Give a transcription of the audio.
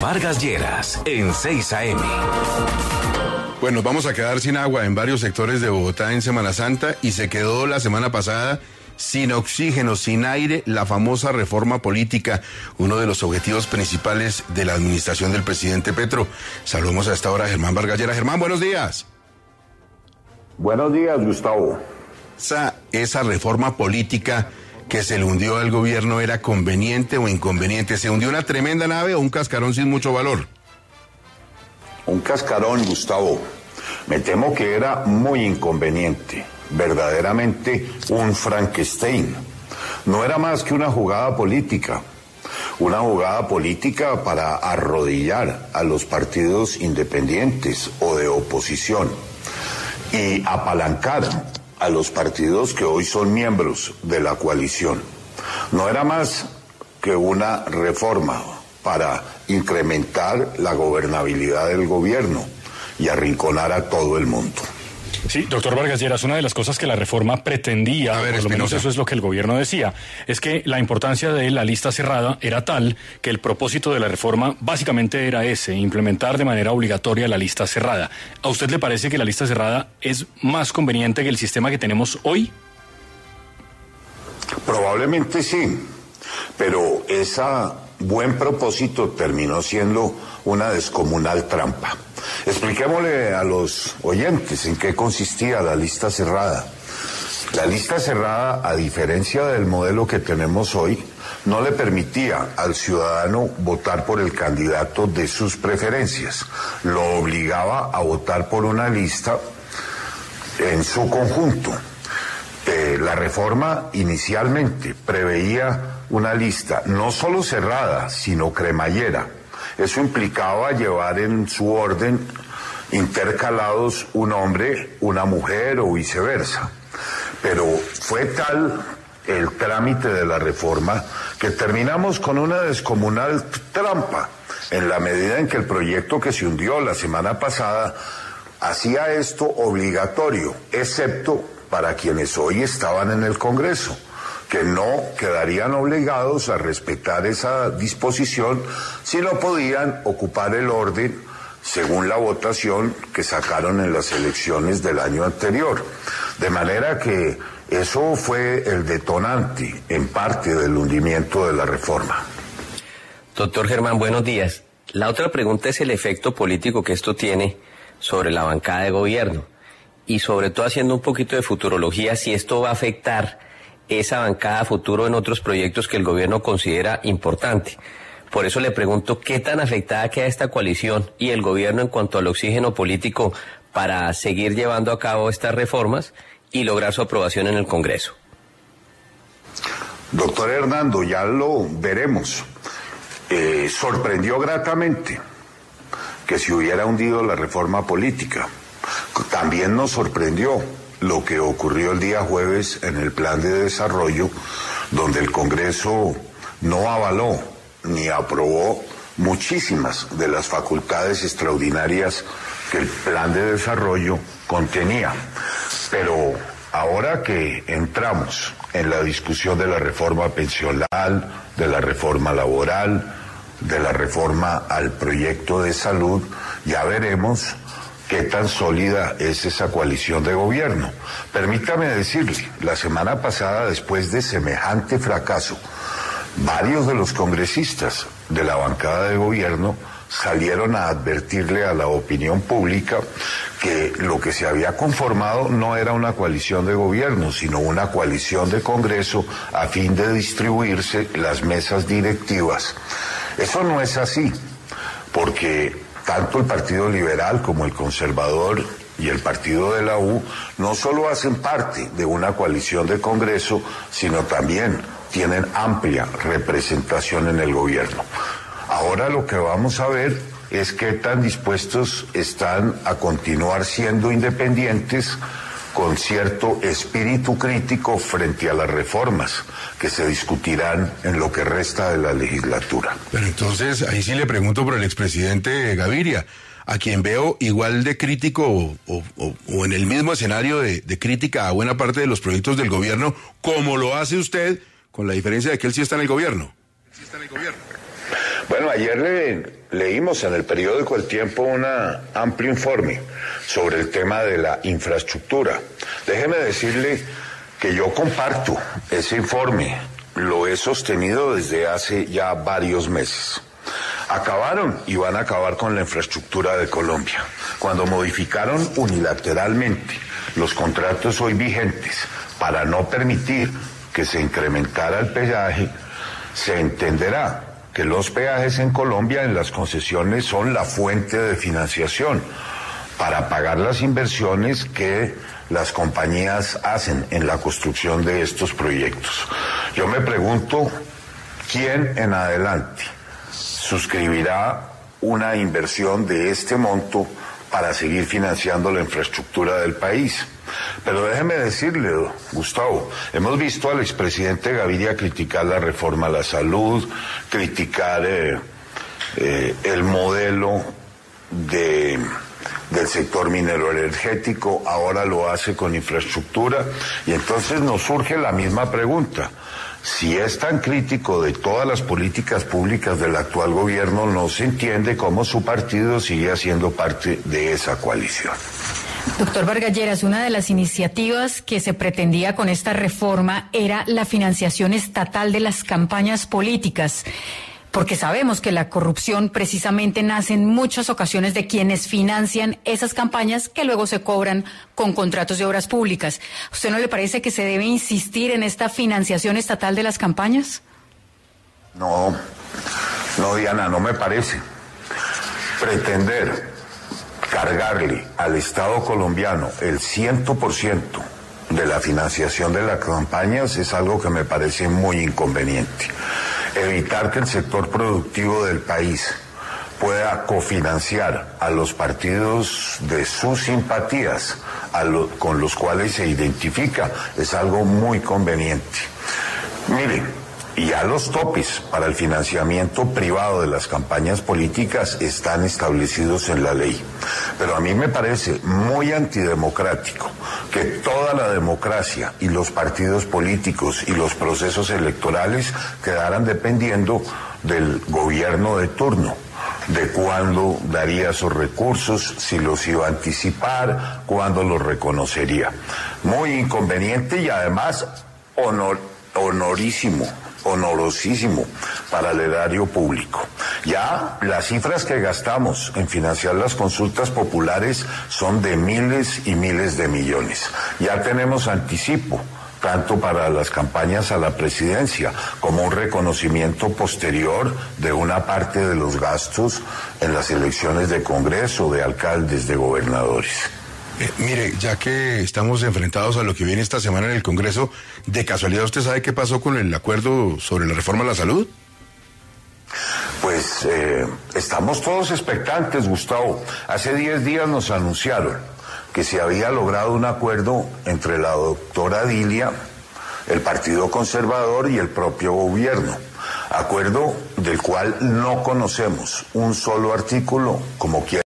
Vargas Lleras, en 6 AM. Bueno, vamos a quedar sin agua en varios sectores de Bogotá en Semana Santa y se quedó la semana pasada sin oxígeno, sin aire, la famosa reforma política, uno de los objetivos principales de la administración del presidente Petro. Saludemos a esta hora a Germán Vargas Lleras. Germán, buenos días. Buenos días, Gustavo. Esa reforma política que se le hundió al gobierno, ¿era conveniente o inconveniente? ¿Se hundió una tremenda nave o un cascarón sin mucho valor? Un cascarón, Gustavo. Me temo que era muy inconveniente, verdaderamente un Frankenstein. No era más que una jugada política para arrodillar a los partidos independientes o de oposición y apalancar a los partidos que hoy son miembros de la coalición. No era más que una reforma para incrementar la gobernabilidad del gobierno y arrinconar a todo el mundo. Sí, doctor Vargas Lleras, una de las cosas que la reforma pretendía, por lo menos eso es lo que el gobierno decía, es que la importancia de la lista cerrada era tal que el propósito de la reforma básicamente era ese, implementar de manera obligatoria la lista cerrada. ¿A usted le parece que la lista cerrada es más conveniente que el sistema que tenemos hoy? Probablemente sí, pero ese buen propósito terminó siendo una descomunal trampa. Expliquémosle a los oyentes en qué consistía la lista cerrada. La lista cerrada, a diferencia del modelo que tenemos hoy, no le permitía al ciudadano votar por el candidato de sus preferencias. Lo obligaba a votar por una lista en su conjunto. La reforma inicialmente preveía una lista no solo cerrada, sino cremallera. Eso implicaba llevar en su orden intercalados un hombre, una mujer o viceversa. Pero fue tal el trámite de la reforma que terminamos con una descomunal trampa, en la medida en que el proyecto que se hundió la semana pasada hacía esto obligatorio, excepto para quienes hoy estaban en el Congreso, que no quedarían obligados a respetar esa disposición si no podían ocupar el orden según la votación que sacaron en las elecciones del año anterior. De manera que eso fue el detonante, en parte, del hundimiento de la reforma. Doctor Germán, buenos días. La otra pregunta es el efecto político que esto tiene sobre la bancada de gobierno y sobre todo haciendo un poquito de futurología, si esto va a afectar esa bancada a futuro en otros proyectos que el gobierno considera importante. Por eso le pregunto, ¿qué tan afectada queda esta coalición y el gobierno en cuanto al oxígeno político para seguir llevando a cabo estas reformas y lograr su aprobación en el Congreso? Doctor Hernando, ya lo veremos. Sorprendió gratamente que se hubiera hundido la reforma política. También nos sorprendió lo que ocurrió el día jueves en el plan de desarrollo, donde el Congreso no avaló ni aprobó muchísimas de las facultades extraordinarias que el plan de desarrollo contenía. Pero ahora que entramos en la discusión de la reforma pensional, de la reforma laboral, de la reforma al proyecto de salud, ya veremos qué tan sólida es esa coalición de gobierno. Permítame decirle, la semana pasada, después de semejante fracaso, varios de los congresistas de la bancada de gobierno salieron a advertirle a la opinión pública que lo que se había conformado no era una coalición de gobierno, sino una coalición de Congreso a fin de distribuirse las mesas directivas. Eso no es así, porque tanto el Partido Liberal como el Conservador y el Partido de la U no solo hacen parte de una coalición de Congreso, sino también tienen amplia representación en el gobierno. Ahora lo que vamos a ver es qué tan dispuestos están a continuar siendo independientes con cierto espíritu crítico frente a las reformas que se discutirán en lo que resta de la legislatura. Pero entonces, ahí sí le pregunto por el expresidente Gaviria, a quien veo igual de crítico o en el mismo escenario de crítica a buena parte de los proyectos del gobierno, como lo hace usted, con la diferencia de que él sí está en el gobierno. Bueno, ayer leímos en el periódico El Tiempo un amplio informe sobre el tema de la infraestructura. Déjeme decirle que yo comparto ese informe, lo he sostenido desde hace ya varios meses. Acabaron y van a acabar con la infraestructura de Colombia. Cuando modificaron unilateralmente los contratos hoy vigentes para no permitir que se incrementara el peaje, se entenderá que los peajes en Colombia en las concesiones son la fuente de financiación para pagar las inversiones que las compañías hacen en la construcción de estos proyectos. Yo me pregunto, ¿quién en adelante suscribirá una inversión de este monto para seguir financiando la infraestructura del país? Pero déjeme decirle, Gustavo, hemos visto al expresidente Gaviria criticar la reforma a la salud, criticar el modelo del sector minero energético, ahora lo hace con infraestructura, y entonces nos surge la misma pregunta. Si es tan crítico de todas las políticas públicas del actual gobierno, no se entiende cómo su partido sigue haciendo parte de esa coalición. Doctor Vargas Lleras, una de las iniciativas que se pretendía con esta reforma era la financiación estatal de las campañas políticas, porque sabemos que la corrupción precisamente nace en muchas ocasiones de quienes financian esas campañas que luego se cobran con contratos de obras públicas. ¿A usted no le parece que se debe insistir en esta financiación estatal de las campañas? No, Diana, no me parece. Pretender cargarle al Estado colombiano el 100% de la financiación de las campañas es algo que me parece muy inconveniente. Evitar que el sector productivo del país pueda cofinanciar a los partidos de sus simpatías con los cuales se identifica es algo muy conveniente. Miren, ya los topes para el financiamiento privado de las campañas políticas están establecidos en la ley. Pero a mí me parece muy antidemocrático que toda la democracia y los partidos políticos y los procesos electorales quedaran dependiendo del gobierno de turno, de cuándo daría esos recursos, si los iba a anticipar, cuándo los reconocería. Muy inconveniente y además honorosísimo para el erario público. Ya las cifras que gastamos en financiar las consultas populares son de miles y miles de millones. Ya tenemos anticipo, tanto para las campañas a la presidencia como un reconocimiento posterior de una parte de los gastos en las elecciones de Congreso, de alcaldes, de gobernadores. Mire, ya que estamos enfrentados a lo que viene esta semana en el Congreso, ¿de casualidad usted sabe qué pasó con el acuerdo sobre la reforma a la salud? Pues estamos todos expectantes, Gustavo. Hace 10 días nos anunciaron que se había logrado un acuerdo entre la doctora Dilia, el Partido Conservador y el propio gobierno. Acuerdo del cual no conocemos un solo artículo, como quiera.